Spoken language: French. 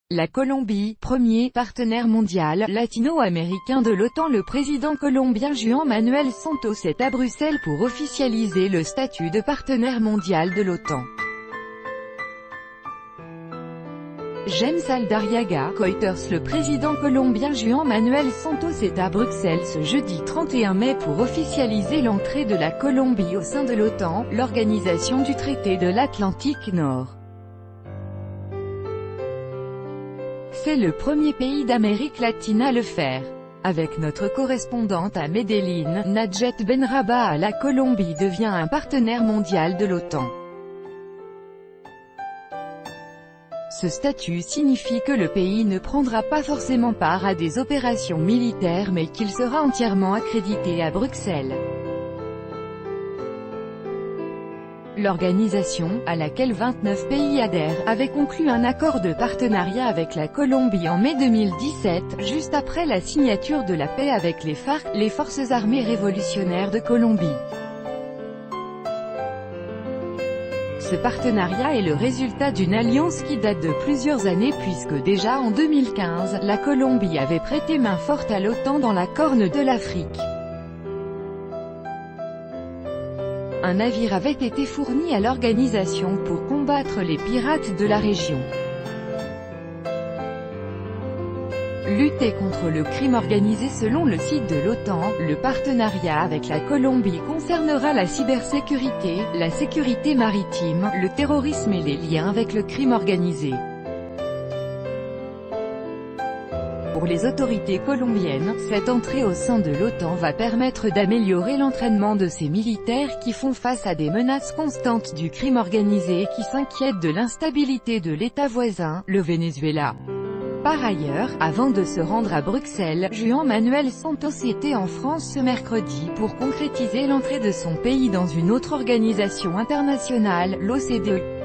La Colombie, premier partenaire mondial latino-américain de l'OTAN. Le président colombien Juan Manuel Santos est à Bruxelles pour officialiser le statut de partenaire mondial de l'OTAN. James Aldariaga Coiters. Le président colombien Juan Manuel Santos est à Bruxelles ce jeudi 31 mai pour officialiser l'entrée de la Colombie au sein de l'OTAN, l'organisation du traité de l'Atlantique Nord. C'est le premier pays d'Amérique latine à le faire. Avec notre correspondante à Medellín, Nadjet Benrabah, la Colombie devient un partenaire mondial de l'OTAN. Ce statut signifie que le pays ne prendra pas forcément part à des opérations militaires mais qu'il sera entièrement accrédité à Bruxelles. L'organisation, à laquelle 29 pays adhèrent, avait conclu un accord de partenariat avec la Colombie en mai 2017, juste après la signature de la paix avec les FARC, les Forces armées révolutionnaires de Colombie. Ce partenariat est le résultat d'une alliance qui date de plusieurs années puisque déjà en 2015, la Colombie avait prêté main forte à l'OTAN dans la Corne de l'Afrique. Un navire avait été fourni à l'organisation pour combattre les pirates de la région. Lutter contre le crime organisé. Selon le site de l'OTAN, le partenariat avec la Colombie concernera la cybersécurité, la sécurité maritime, le terrorisme et les liens avec le crime organisé. Pour les autorités colombiennes, cette entrée au sein de l'OTAN va permettre d'améliorer l'entraînement de ces militaires qui font face à des menaces constantes du crime organisé et qui s'inquiètent de l'instabilité de l'État voisin, le Venezuela. Par ailleurs, avant de se rendre à Bruxelles, Juan Manuel Santos était en France ce mercredi pour concrétiser l'entrée de son pays dans une autre organisation internationale, l'OCDE.